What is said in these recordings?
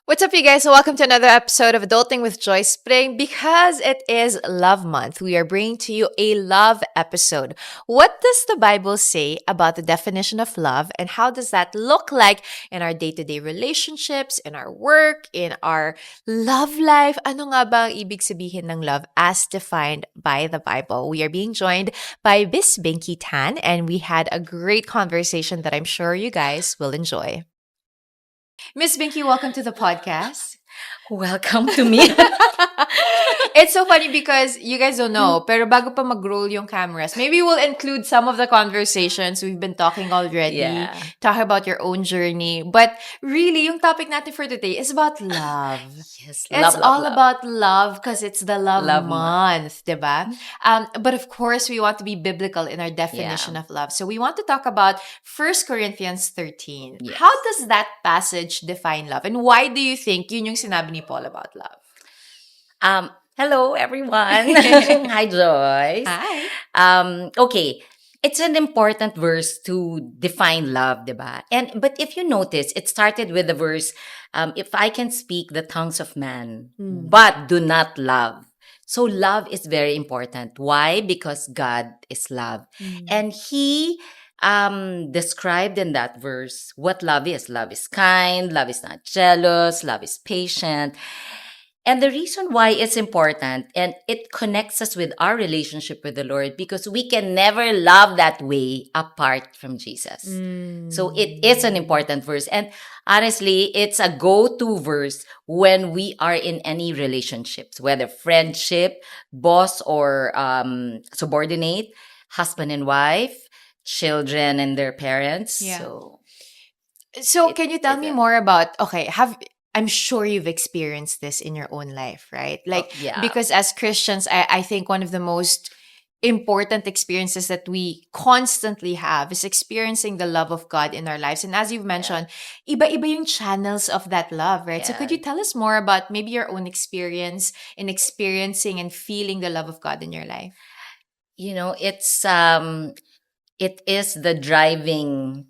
What's up, you guys? Welcome to another episode of Adulting with Joy Spring. Because it is Love Month, we are bringing to you a love episode. What does the Bible say about the definition of love, and how does that look like in our day-to-day relationships, in our work, in our love life? Ano nga ba ang ibig sabihin ng love as defined by the Bible? We are being joined by Miss Binky Tan, and we had a great conversation that I'm sure you guys will enjoy. Miss Binky, welcome to the podcast. Welcome to me. It's so funny because you guys don't know, pero bago pa mag-roll yung cameras, maybe we'll include some of the conversations we've been talking already, Yeah. talk about your own journey. But really, yung topic natin for today is about love. Yes, It's love, all love. about love because it's the love, Love month, diba? But of course, we want to be biblical in our definition Yeah. of love. So we want to talk about 1 Corinthians 13. Yes. How does that passage define love? And why do you think yun yung sinabi ni Paul about love? Hello, everyone. Hi, Joyce. Hi. Okay. It's an important verse to define love, diba? But if you notice, it started with the verse, if I can speak the tongues of man, but do not love. So love is very important. Why? Because God is love. And he described in that verse what love is. Love is kind, love is not jealous, love is patient. And the reason why it's important, and it connects us with our relationship with the Lord, because we can never love that way apart from Jesus. So it is an important verse. And honestly, it's a go-to verse when we are in any relationships, whether friendship, boss or subordinate, husband and wife, children and their parents. Yeah. So Can you tell me more about, I'm sure you've experienced this in your own life, right? Like, yeah. because as Christians, I think one of the most important experiences that we constantly have is experiencing the love of God in our lives. And as you've mentioned, iba-iba yung channels of that love, right? So could you tell us more about maybe your own experience in experiencing and feeling the love of God in your life? You know, it is the driving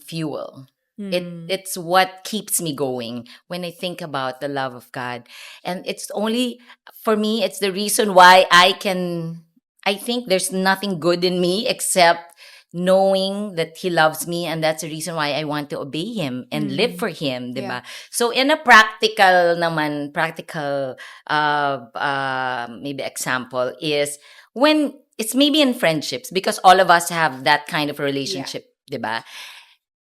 fuel. It's what keeps me going when I think about the love of God. And it's only, for me, it's the reason why I think there's nothing good in me except knowing that He loves me, and that's the reason why I want to obey Him and live for Him, diba? So in a practical maybe example is when it's maybe in friendships, because all of us have that kind of relationship, diba?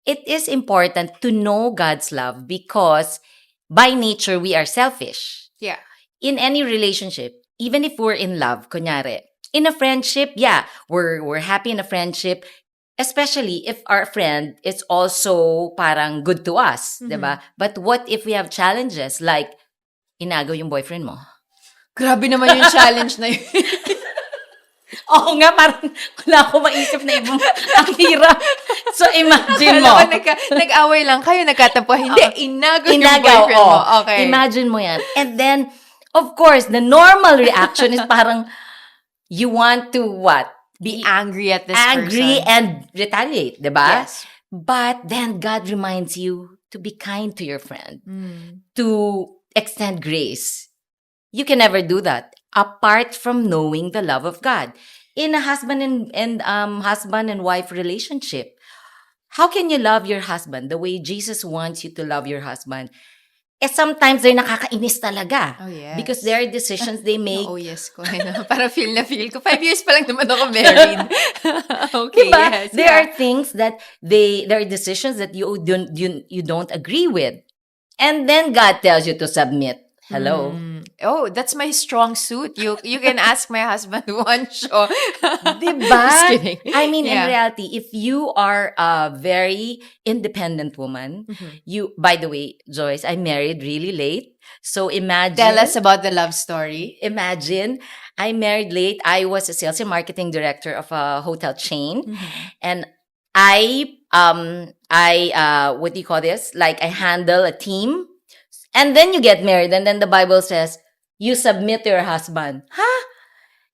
It is important to know God's love because by nature, we are selfish. Yeah. In any relationship, even if we're in love, kunyari, in a friendship, we're happy in a friendship, especially if our friend is also parang good to us, diba? But what if we have challenges like, inagaw yung boyfriend mo? Grabe naman yung challenge na yun. Oo nga, parang wala ko maisip na ibang ang hirap. So, imagine mo. Alam ko, nag-away lang kayo, nagkatampo. Hindi, inagaw yung boyfriend mo. Okay. Imagine mo yan. And then, of course, the normal reaction is parang, you want to what? Be angry at this Angry person. and retaliate, diba? Yes. But then God reminds you to be kind to your friend, to extend grace. You can never do that apart from knowing the love of God. In a husband and wife relationship, how can you love your husband the way Jesus wants you to love your husband? Sometimes they're nakakainis talaga. Oh, yes. Because there are decisions they make. Oh, yes ko. Para feel ko. 5 years pa lang naman ako married. Okay, Diba? yes. There are things that there are decisions that you don't agree with. And then God tells you to submit. Hello? Oh, that's my strong suit. You can ask my husband one show. Diba? Just kidding. I mean, in reality, if you are a very independent woman, by the way, Joyce, I married really late. So imagine. Tell us about the love story. Imagine, I married late. I was a sales and marketing director of a hotel chain. And I what do you call this? Like, I handle a team. And then you get married, and then the Bible says, you submit to your husband. Huh?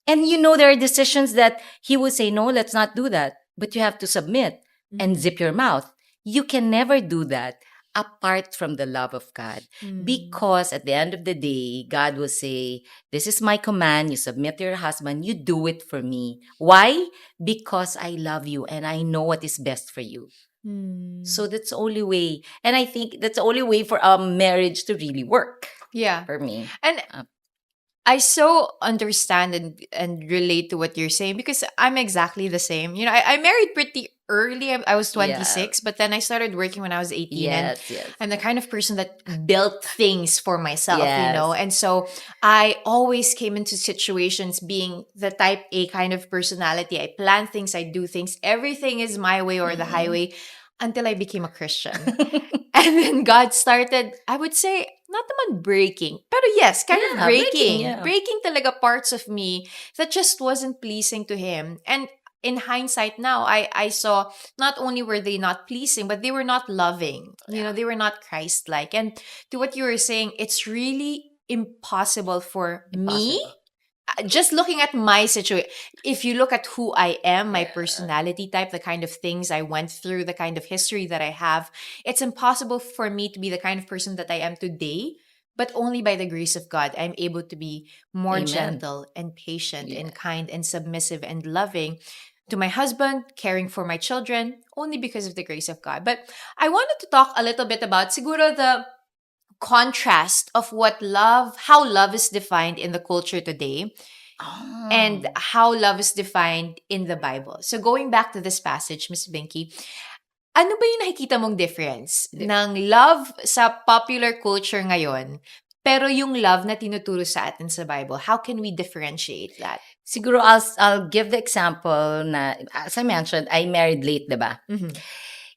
And there are decisions that he would say, no, let's not do that. But you have to submit and zip your mouth. You can never do that apart from the love of God. Mm. Because at the end of the day, God will say, this is my command. You submit to your husband. You do it for me. Why? Because I love you and I know what is best for you. Mm. So that's the only way. And I think that's the only way for a marriage to really work Yeah. for me. And Uh, I so understand and relate to what you're saying because I'm exactly the same. You know, I married pretty early. I was yeah. 26, but then I started working when I was 18. And Yes, yes. I'm the kind of person that built things for myself, you know? Yes. And so I always came into situations being the type A kind of personality. I plan things, I do things. Everything is my way or the Mm. highway until I became a Christian. And then God started, I would say, not naman breaking, pero yes, kind of yeah, breaking, breaking. yeah. Breaking talaga parts of me that just wasn't pleasing to Him. And in hindsight now, I saw not only were they not pleasing, but they were not loving. You know, Yeah. they were not Christ-like. And to what you were saying, it's really impossible for me Impossible. just looking at my situation, if you look at who I am, my Yeah. personality type, the kind of things I went through, the kind of history that I have, it's impossible for me to be the kind of person that I am today. But only by the grace of God, I'm able to be more Amen. gentle and patient Yeah. and kind and submissive and loving to my husband, caring for my children, only because of the grace of God. But I wanted to talk a little bit about siguro the contrast of how love is defined in the culture today and Oh. how love is defined in the Bible. So going back to this passage, Miss Binky, ano ba yung nakikita mong difference ng love sa popular culture ngayon, pero yung love na tinuturo sa atin sa Bible? How can we differentiate that? Siguro I'll give the example na, as I mentioned, I married late, diba? Mhm.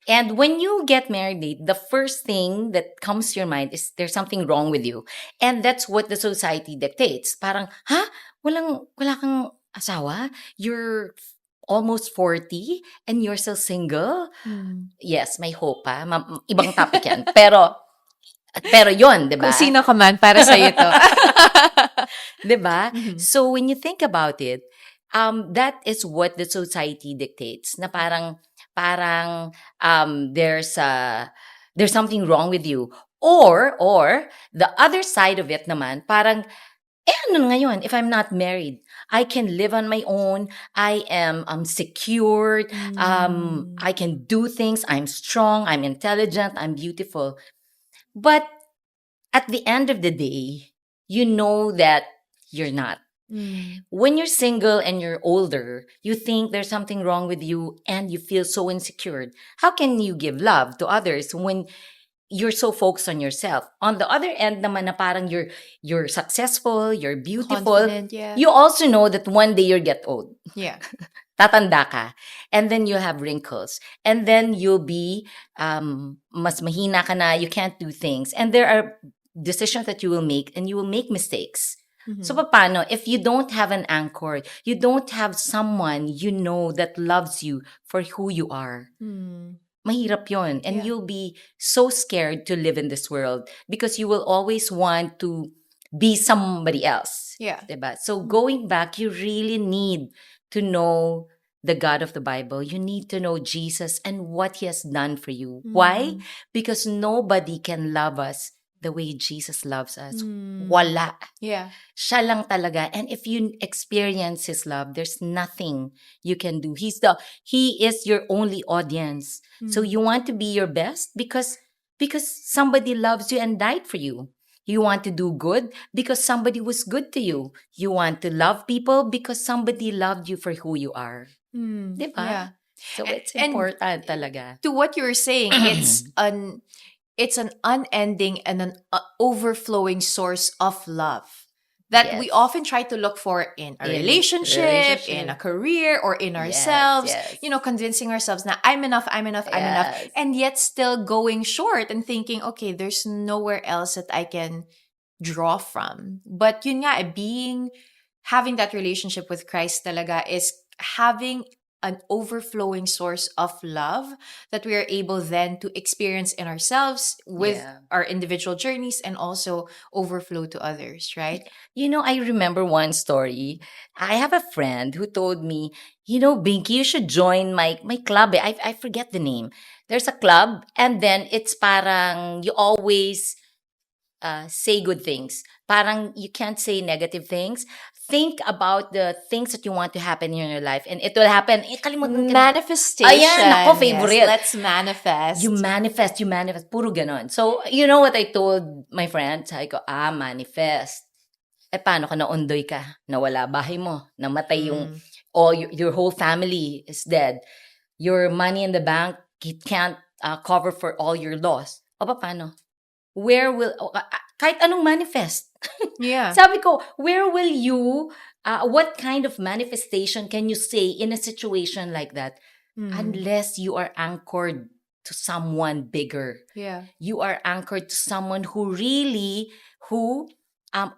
And when you get married late, the first thing that comes to your mind is there's something wrong with you. And that's what the society dictates. Parang, ha? Wala kang asawa? You're almost 40 and you're still single? Mm. Yes, may hope pa. Ibang topic yan. Pero yon, 'di Kung ba? sino ka man, para sa'yo to. 'Di ba? Mhm. So when you think about it, that is what the society dictates. Na parang there's something wrong with you. Or the other side of it naman, parang ano ngayon if I'm not married? I can live on my own. I am secured. Mm. I can do things. I'm strong. I'm intelligent. I'm beautiful. But at the end of the day, you know that you're not. Mm. When you're single and you're older, you think there's something wrong with you and you feel so insecure. How can you give love to others when you're so focused on yourself? On the other end naman na parang you're successful, you're beautiful. Confident, yeah. You also know that one day you'll get old. Yeah. Tatanda ka. And then you'll have wrinkles. And then you'll be mas mahina ka na, you can't do things. And there are decisions that you will make and you will make mistakes. So Mhm. paano if you don't have an anchor, you don't have someone you know that loves you for who you are. Mm. Mahirap yon, and Yeah. you'll be so scared to live in this world because you will always want to be somebody else. Yeah. Diba? So Mm. going back, you really need to know the God of the Bible. You need to know Jesus and what he has done for you. Why? Mm. Because nobody can love us the way Jesus loves us. Mm. Wala. Yeah. Siya lang talaga. And if you experience his love, there's nothing you can do. He is your only audience. So Mm. you want to be your best because somebody loves you and died for you. You want to do good because somebody was good to you. You want to love people because somebody loved you for who you are. Mm. 'Di Yeah. ba? So it's And important talaga. to what you're saying, it's an unending and an overflowing source of love that we Yes. often try to look for in a In relationship, in a relationship. career, or in Yes, ourselves, yes. convincing ourselves that I'm enough, I'm enough, I'm enough, Yes. and yet still going short and thinking, okay, there's nowhere else that I can draw from. But yun nga, having that relationship with Christ talaga is having an overflowing source of love that we are able then to experience in ourselves with Yeah. our individual journeys and also overflow to others, right? I remember one story. I have a friend who told me, Binky, you should join my club. I forget the name. There's a club, and then it's parang you always say good things. Parang you can't say negative things. Think about the things that you want to happen in your life, and it will happen. Eh, kalimutan ko na. Ayan, nako, Manifestation. Yes, favorite. let's manifest. You manifest. Puro ganon. So, you know what I told my friend? Sabi ko, manifest. Eh, paano ka naundoy ka? Nawala bahay mo. Namatay yung, or your whole family is dead. Your money in the bank, it can't cover for all your loss. O, paano? Where will, kahit anong manifest. Yeah. Sabi ko, where will you, what kind of manifestation can you say in a situation like that? Unless you are anchored to someone bigger. Yeah. You are anchored to someone who really, who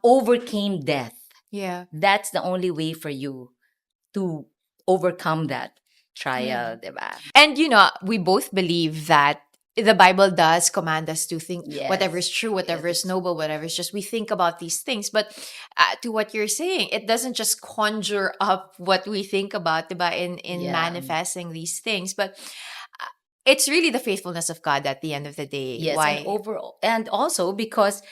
overcame death. Yeah. That's the only way for you to overcome that trial, diba? And we both believe that the Bible does command us to think Yes. whatever is true, whatever is noble, whatever is just. We think about these things, but to what you're saying, it doesn't just conjure up what we think about, diba, in Yeah. manifesting these things, but it's really the faithfulness of God at the end of the day. Yes, Why? and overall, and also because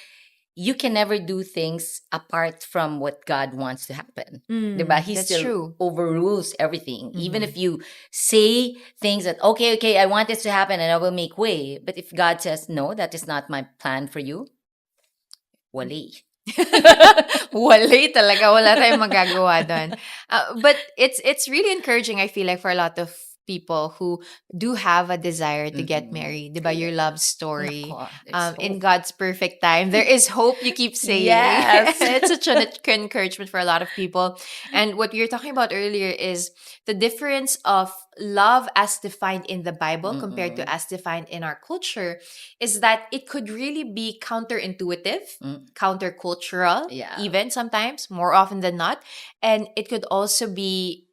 you can never do things apart from what God wants to happen. Diba? He that's still true. overrules everything. Even if you say things that, okay, I want this to happen and I will make way. But if God says, no, that is not my plan for you, wali. Wala talaga. Wala tayong magagawa doon. But it's really encouraging, I feel like, for a lot of people who do have a desire to get married. Diba? Your love story. Nako, there's In hope. God's perfect time. There is hope, you keep saying. Yes. It's such an encouragement for a lot of people. And what we were talking about earlier is the difference of love as defined in the Bible compared to as defined in our culture is that it could really be counterintuitive, countercultural, Yeah. even sometimes, more often than not. And it could also be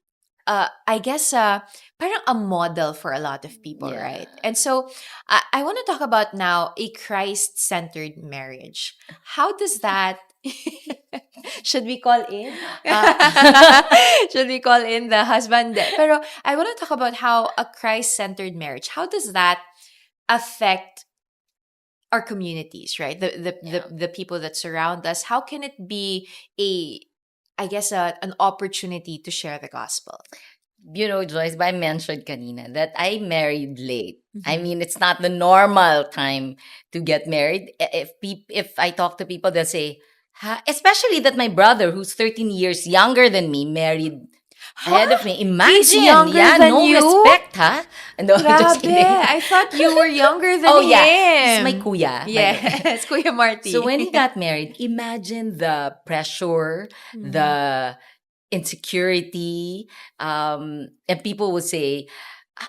I guess parang a model for a lot of people, Yeah. right? And so I want to talk about now a Christ-centered marriage. How does that should we call in? Should we call in the husband? Pero I want to talk about how a Christ-centered marriage, how does that affect our communities, right? The people that surround us. How can it be an opportunity to share the gospel? You know, Joyce, I mentioned kanina that I married late. I mean, it's not the normal time to get married. If I talk to people, they'll say, especially that my brother, who's 13 years younger than me, married ahead of me. Imagine. He's younger than no you? respect, ha? No, just Grabe, kidding. I thought you were younger than Oh, him. yeah. He's my kuya. Yes, Kuya Marty. So when he got married, imagine the pressure, the insecurity, and people would say,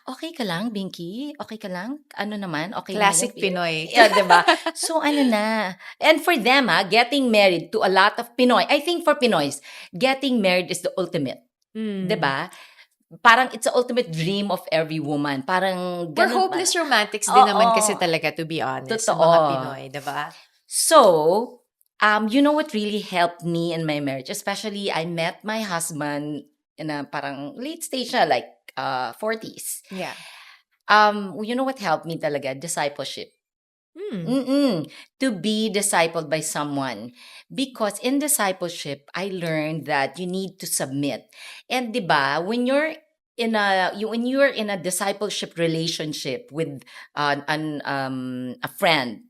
okay ka lang, Binky? Okay ka lang? Ano naman? Okay Classic naman Pinoy. Yeah, diba? So ano na? And for them, getting married to a lot of Pinoy, I think for Pinoys, getting married is the ultimate. Diba? Parang it's the ultimate dream of every woman. Parang We're ganun hopeless romantics din naman kasi talaga, to be honest, sa Totoo. mga Pinoy, diba? So, you know what really helped me in my marriage? Especially, I met my husband in a parang late stage na, like 40s. Yeah. You know what helped me talaga? Discipleship. To be discipled by someone. Because in discipleship, I learned that you need to submit. And diba, when you're in a discipleship relationship with a friend,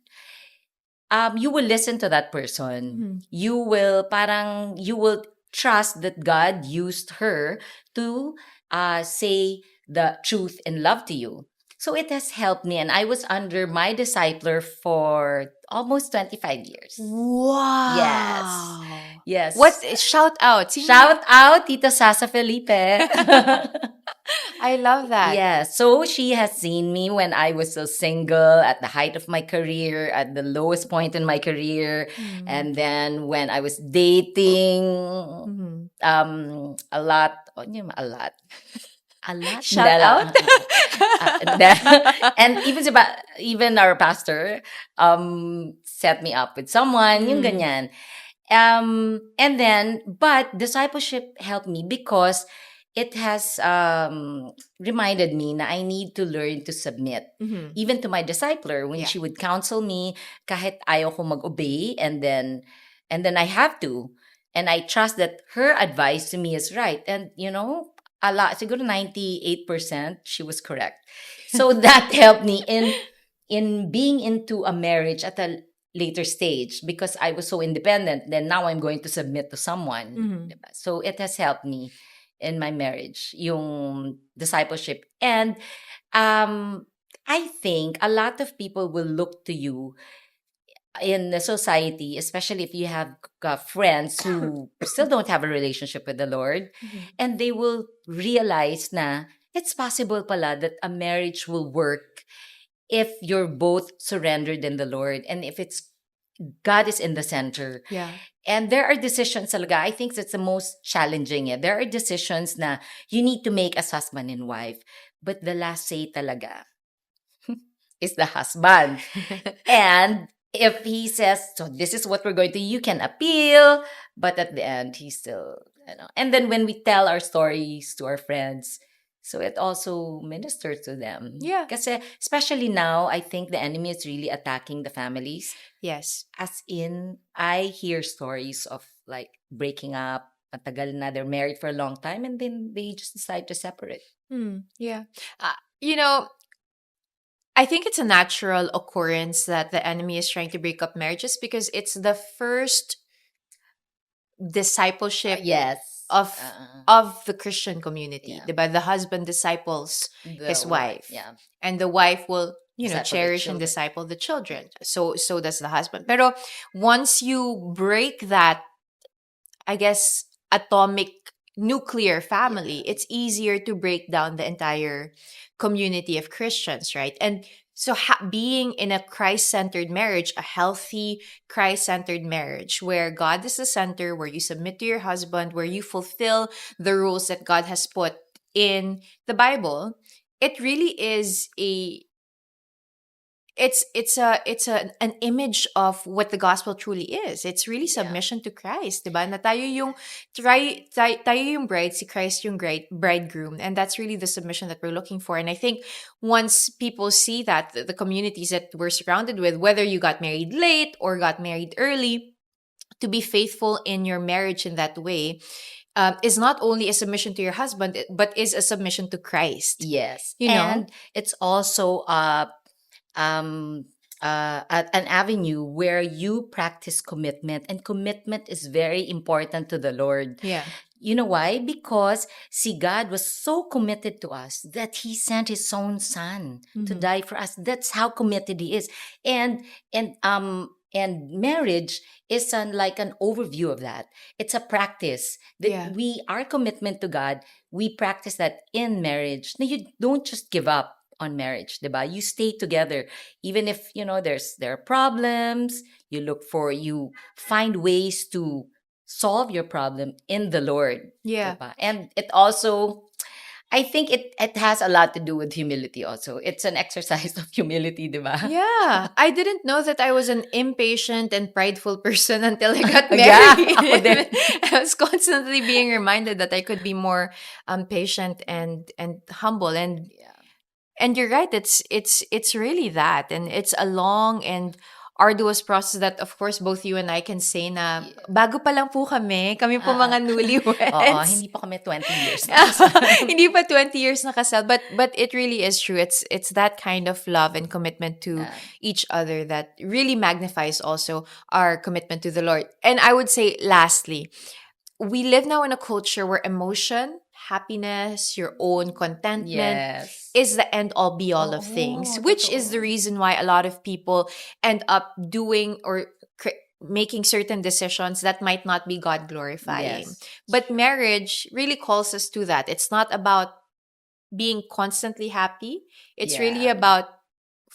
you will listen to that person. You will trust that God used her to say the truth and love to you. So it has helped me, and I was under my discipler for almost 25 years. Wow. Yes. What? Shout out. Shout out, Tita Sasa Felipe. I love that. Yeah, so she has seen me when I was still single, at the height of my career, at the lowest point in my career, and then when I was dating, a lot. Shout out. And even our pastor set me up with someone, yung ganyan. And then, but discipleship helped me because it has reminded me na I need to learn to submit. Mhm. Even to my discipler, when Yeah. she would counsel me, kahit ayaw ko mag-obey, and then I have to. And I trust that her advice to me is right. And, a lot, siguro 98%, she was correct. So that helped me in being into a marriage at a later stage because I was so independent. Then now I'm going to submit to someone. Mhm. Diba? So it has helped me in my marriage, yung discipleship. And I think a lot of people will look to you in the society, especially if you have friends who still don't have a relationship with the Lord, Mhm. and they will realize na it's possible pala that a marriage will work if you're both surrendered in the Lord and if it's God is in the center. Yeah. And there are decisions talaga. I think that's the most challenging. Eh. There are decisions na you need to make as husband and wife. But the last say talaga is the husband. And if he says, so this is what we're going to, you can appeal. But at the end, he still, And then when we tell our stories to our friends, so it also ministers to them. Yeah. Kasi especially now, I think the enemy is really attacking the families. Yes. As in, I hear stories of like breaking up, matagal na, they're married for a long time, and then they just decide to separate. Yeah. You know, I think it's a natural occurrence that the enemy is trying to break up marriages because it's the first discipleship Yes. of the Christian community. Yeah. Diba? The husband disciples The his wife, wife. yeah. And the wife will, Disciple the cherish and children. disciple the children. So does the husband. Pero once you break that, I guess, atomic nuclear family, Yeah. it's easier to break down the entire community of Christians, right? And so being in a Christ-centered marriage, a healthy Christ-centered marriage where God is the center, where you submit to your husband, where you fulfill the rules that God has put in the Bible, it really is it's an image of what the gospel truly is. It's really Yeah. submission to Christ, 'di ba? Na tayo yung tayo yung bride, si Christ yung bridegroom, and that's really the submission that we're looking for. And I think once people see that the communities that we're surrounded with, whether you got married late or got married early, to be faithful in your marriage in that way is not only a submission to your husband, but is a submission to Christ. Yes. You know? And it's also um, an avenue where you practice commitment, and commitment is very important to the Lord. Yeah. You know why? Because see, God was so committed to us that He sent His own Son to Mhm. die for us. That's how committed He is, and marriage is like an overview of that. It's a practice that Yeah. our commitment to God. We practice that in marriage. Now, you don't just give up on marriage, diba? You stay together, even if there are problems. You find ways to solve your problem in the Lord. Yeah. Diba? And it also, I think it has a lot to do with humility also. It's an exercise of humility, diba? Yeah, I didn't know that I was an impatient and prideful person until I got Yeah, ako din. married. I was constantly being reminded that I could be more patient and humble. Yeah. And you're right. It's really that, and it's a long and arduous process that, of course, both you and I can say na Yeah. bago pa lang po kami po Ah, mga Oo, newlyweds. hindi pa kami 20 years na kasal. Hindi pa 20 years nakasal, but it really is true. It's that kind of love and commitment to Ah, each other that really magnifies also our commitment to the Lord. And I would say lastly, we live now in a culture where emotion, happiness, your own contentment yes. is the end all be all of things, Oo, which is the totoo. reason why a lot of people end up doing or making certain decisions that might not be God glorifying. Yes. But marriage really calls us to that. It's not about being constantly happy, it's really Yeah. about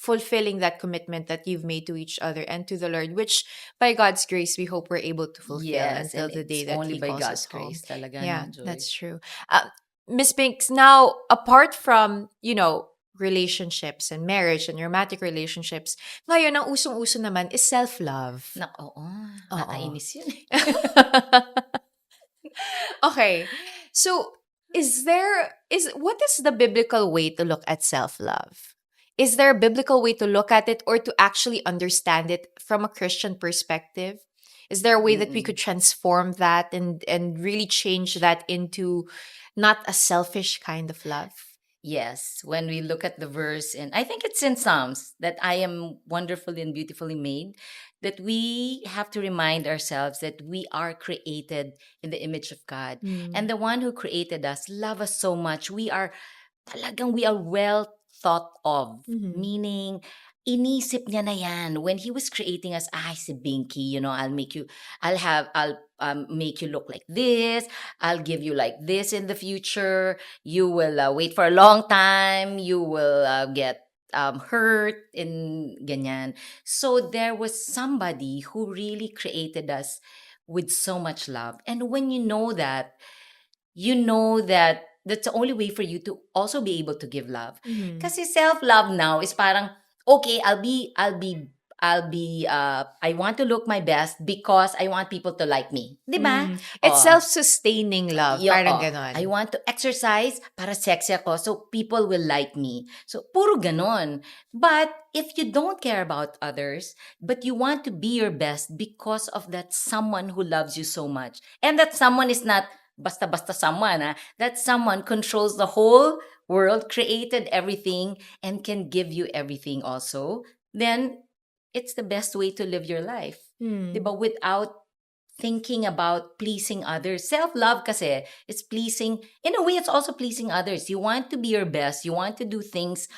fulfilling that commitment that you've made to each other and to the Lord, which by God's grace, we hope we're able to fulfill Yes, until and the it's day that only He by calls God's us home. grace talaga, Yeah, no, Joy? that's true. Miss Binks, now, apart from, relationships and marriage and romantic relationships, ngayon, ang usong-uso naman is self-love. Oo, Oo. nakakainis yun eh. Okay. So, is what is the biblical way to look at self-love? Is there a biblical way to look at it or to actually understand it from a Christian perspective? Is there a way that we could Mm-mm. transform that and really change that into not a selfish kind of love? Yes, when we look at the verse, and I think it's in Psalms that I am wonderfully and beautifully made, that we have to remind ourselves that we are created in the image of God. Mm. And the one who created us love us so much. We are well thought of. Mhm. Meaning, inisip niya na yan. When he was creating us, si Binky, I'll make you look like this. I'll give you like this in the future. You will wait for a long time. You will get hurt in ganyan. So there was somebody who really created us with so much love. And when you know that that's the only way for you to also be able to give love. Mhm. Kasi self-love now is parang, okay, I want to look my best because I want people to like me. 'Di ba? It's Oh, self-sustaining love, parang I ganon. want to exercise para sexy ako so people will like me. So, puro ganon. But if you don't care about others, but you want to be your best because of that someone who loves you so much, and that someone is not basta-basta someone, that someone controls the whole world, created everything, and can give you everything also, then it's the best way to live your life. Hmm. 'Di ba? Without thinking about pleasing others. Self-love kasi is pleasing, in a way it's also pleasing others. You want to be your best, you want to do things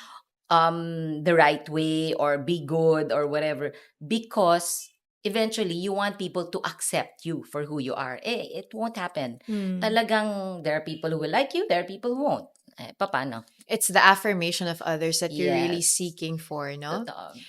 the right way or be good or whatever because eventually you want people to accept you for who you are. It won't happen. Hmm. Talagang there are people who will like you, there are people who won't. Paano? It's the affirmation of others that you're really Yes. seeking for, no? Totoo.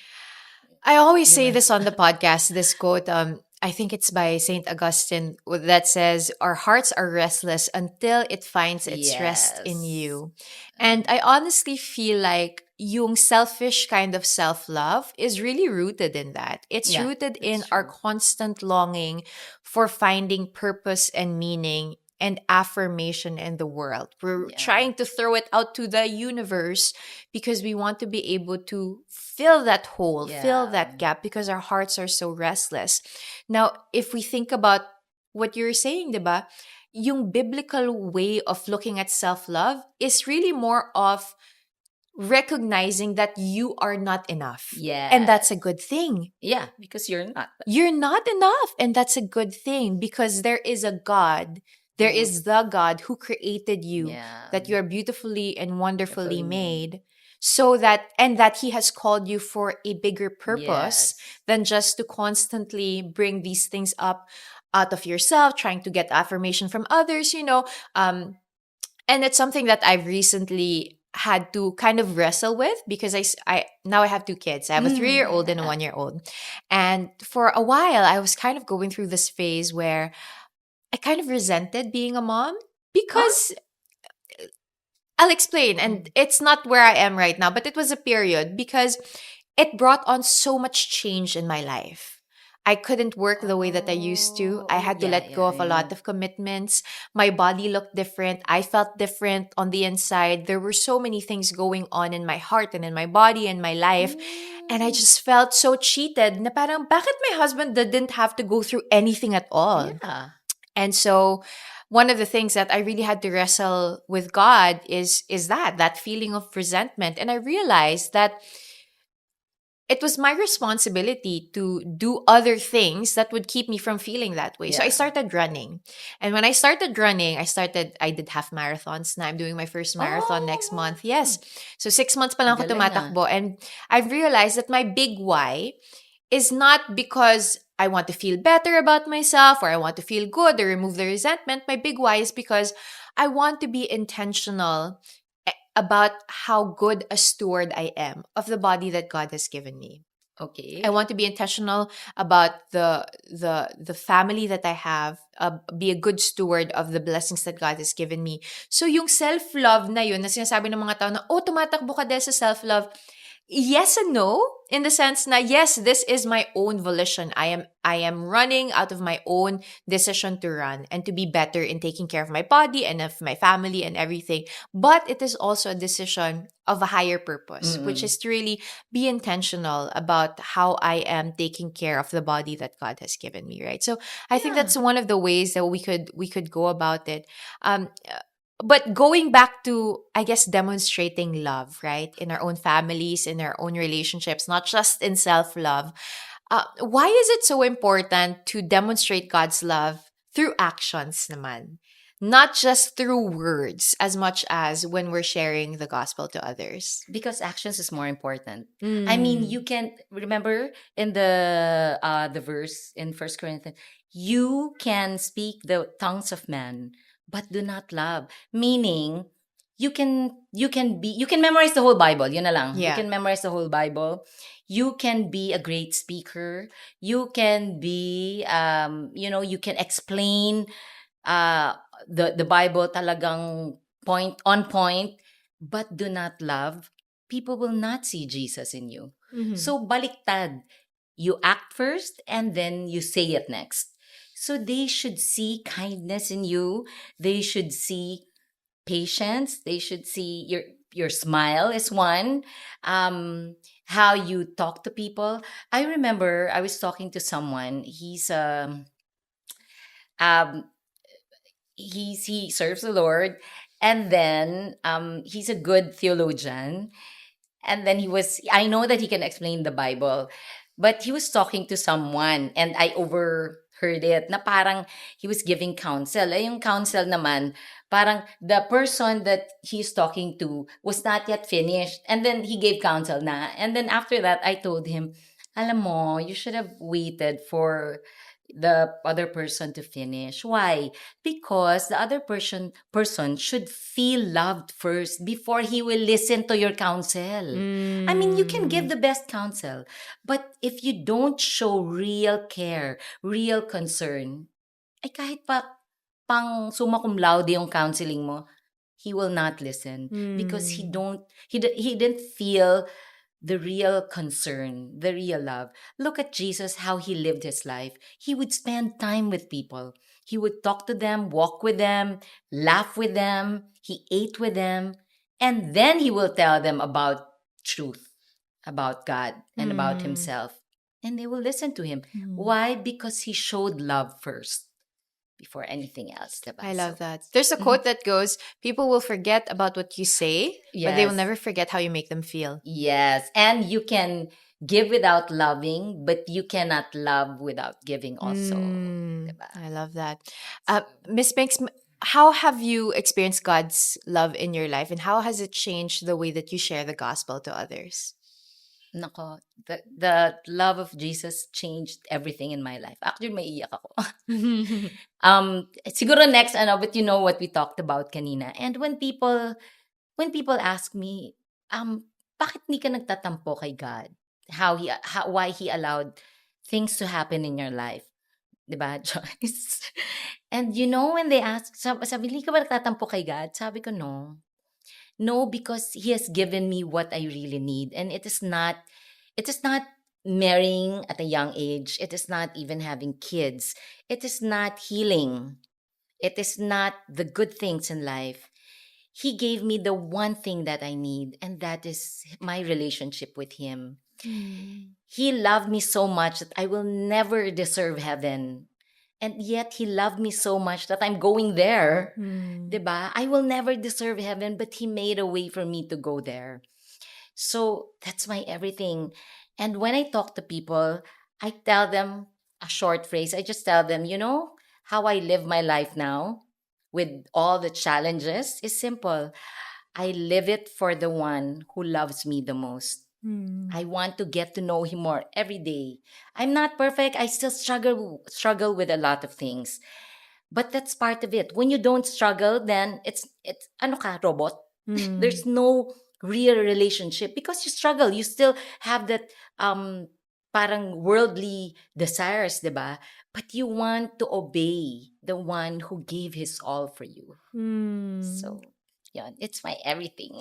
I always say Diba? this on the podcast, this quote, I think it's by Saint Augustine that says, "Our hearts are restless until it finds its rest in Yes. you." And I honestly feel like yung selfish kind of self-love is really rooted in that. It's Yeah, rooted that's in our true. constant longing for finding purpose and meaning and affirmation in the world. We're Yeah. trying to throw it out to the universe because we want to be able to fill that hole, fill Yeah. that gap because our hearts are so restless. Now, if we think about what you're saying, diba? Yung biblical way of looking at self-love is really more of recognizing that you are not enough. And that's a Yes. good thing. Yeah, because you're not. You're not enough. And that's a good thing because there is a God. There Who, is the God who created you, yeah, that you are beautifully and wonderfully definitely me. made, so that, and that He has called you for a bigger purpose Yes. than just to constantly bring these things up out of yourself, trying to get affirmation from others. And it's something that I've recently had to kind of wrestle with because I now I have two kids. I have a 3-year old and a 1-year old. And for a while, I was kind of going through this phase where I kind of resented being a mom Huh? because I'll explain. And Mm. it's not where I am right now, but it was a period because it brought on so much change in my life. I couldn't work the way that I used to. I had to Yeah, let go yeah, of a yeah. lot of commitments. My body looked different. I felt different on the inside. There were so many things going on in my heart and in my body and my life. And I Mm. just felt so cheated na parang bakit my husband didn't have to go through anything at all? Yeah. And so one of the things that I really had to wrestle with God is that feeling of resentment. And I realized that it was my responsibility to do other things that would keep me from feeling that way. So I Yeah. started running. And when I started running, I did half marathons. Now I'm doing my first marathon next Oh, month. Yes. So 6 months pa lang ako galing ah. tumatakbo. And I've realized that my big why is not because I want to feel better about myself or I want to feel good or remove the resentment. My big why is because I want to be intentional about how good a steward I am of the body that God has given me. I Okay. want to be intentional about the family that I have, be a good steward of the blessings that God has given me. So yung self-love na yun, na sinasabi ng mga tao na, oh, tumatakbo ka dahil sa self-love, Yes and no, in the sense na yes, this is my own volition. I am running out of my own decision to run and to be better in taking care of my body and of my family and everything. But it is also a decision of a higher purpose, which Mm-mm. is to really be intentional about how I am taking care of the body that God has given me, right? So I think Yeah. that's one of the ways that we could go about it. Um but going back to, I guess, demonstrating love, right, in our own families, in our own relationships, not just in self-love, why is it so important to demonstrate God's love through actions naman, not just through words, as much as when we're sharing the gospel to others? Because actions is more important. I mean, you Mm. can remember in the verse in First Corinthians, you can speak the tongues of man, but do not love. Meaning, you can memorize the whole Bible. Yun na lang. You Yeah. can memorize the whole Bible. You can be a great speaker. You can be you can explain uh the Bible talagang point, but do not love, people will not see Jesus in you. Mhm. So baliktad. You act first and then you say it next. So they should see kindness in you. They should see patience. They should see your smile is one. How you talk to people. I remember I was talking to someone. Um he serves the Lord, and then he's a good theologian, and then I know that he can explain the Bible, but he was talking to someone and I overheard it na parang he was giving counsel. Yung counsel naman, parang the person that he's talking to was not yet finished, and then he gave counsel na, and then after that I told him, alam mo, you should have waited for the other person to finish. Why? Because the other person should feel loved first before he will listen to your counsel. I mean, you can give Mm. the best counsel, but if you don't show real care, real concern, ay kahit pa pang summa cum laude yung counseling mo, he will not listen because Mm. he didn't feel the real concern, the real love. Look at Jesus, how he lived his life. He would spend time with people. He would talk to them, walk with them, laugh with them. He ate with them. And then he will tell them about truth, about God, and about Mm. himself. And they will listen to him. Mm. Why? Because he showed love first before anything else. Diba? I love So, that. There's a mhm. quote that goes, people will forget about what you say, but they will Yes. never forget how you make them feel. Yes, and you can give without loving, but you cannot love without giving also, diba? I love that. So, Miss Banks, how have you experienced God's love in your life, and how has it changed the way that you share the gospel to others? nako, the love of Jesus changed everything in my life. Actually, maiiyak ako. Siguro next, but you know what we talked about kanina. And when people ask me, bakit hindi ka nagtatampo kay God? Why He allowed things to happen in your life? 'Di ba, Joyce? And when they ask, sabi, "Hindi ka ba nagtatampo kay God?" Sabi ko, "No. No, because He has given me what I really need. And it is not marrying at a young age. It is not even having kids. It is not healing. It is not the good things in life. He gave me the one thing that I need, and that is my relationship with Him. Mm. He loved me so much that I will never deserve heaven. And yet he loved me so much that I'm going there. Mm. 'Di ba? I will never deserve heaven, but he made a way for me to go there. So that's my everything. And when I talk to people, I tell them a short phrase. I just tell them, how I live my life now with all the challenges is simple. I live it for the one who loves me the most. Mm. I want to get to know him more every day. I'm not perfect. I still struggle with a lot of things. But that's part of it. When you don't struggle, then it's ano ka, robot. Mm. There's no real relationship because you struggle. You still have that parang worldly desires, 'di ba? But you want to obey the one who gave his all for you. Mm. So, yeah, it's my everything.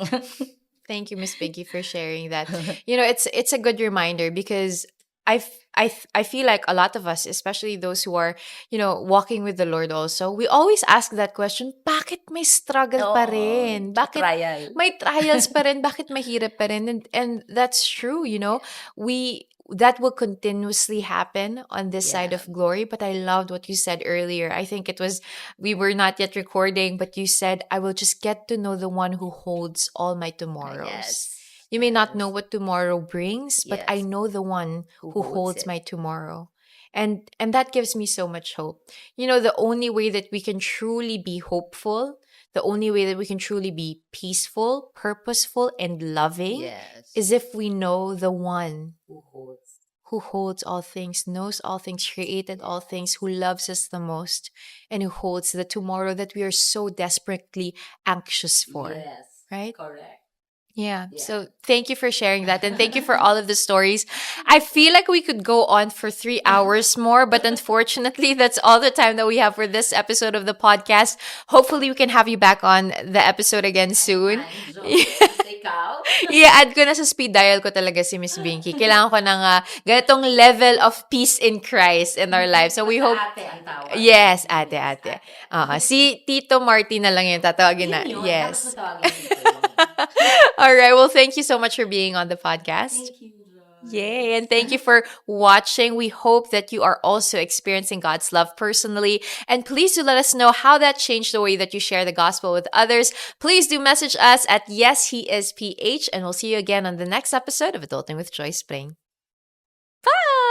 Thank you, Miss Binky, for sharing that. You know, it's a good reminder because I feel like a lot of us, especially those who are, walking with the Lord also, we always ask that question, bakit may struggle pa Oo, rin? Bakit trial. may trials pa rin? Bakit mahirap pa rin? And that's true, We that will continuously happen on this side Yeah. of glory. But I loved what you said earlier. I think it was, we were not yet recording, but you said, I will just get to know the one who holds all my tomorrows. Yes. You may not know what tomorrow brings, but I Yes. know the one Who who holds holds it? my tomorrow. And that gives me so much hope. The only way that we can truly be hopeful, the only way that we can truly be peaceful, purposeful, and loving Yes. is if we know the one Who holds? who holds all things, knows all things, created all things, who loves us the most, and who holds the tomorrow that we are so desperately anxious for. Yes. Right? Correct. Yeah. Yeah. So thank you for sharing that. And thank you for all of the stories. I feel like we could go on for 3 hours more, but unfortunately, that's all the time that we have for this episode of the podcast. Hopefully, we can have you back on the episode again soon. Time zone. Basta ikaw. I-add ko na sa speed dial ko talaga si Miss Binky. Kailangan ko ng ganitong level of peace in Christ in our lives. So we Basta hope. ate ang tawag. Yes, ate, Yes, ate. ate. Si Tito Marty na lang yung tatawagin na. Yun, dapat Yes. mo tawagin dito yun. All right. Well, thank you so much for being on the podcast. Thank you, Joy. Yay. And thank you for watching. We hope that you are also experiencing God's love personally. And please do let us know how that changed the way that you share the gospel with others. Please do message us at Yes He Is PH. And we'll see you again on the next episode of Adulting with Joy Spring. Bye.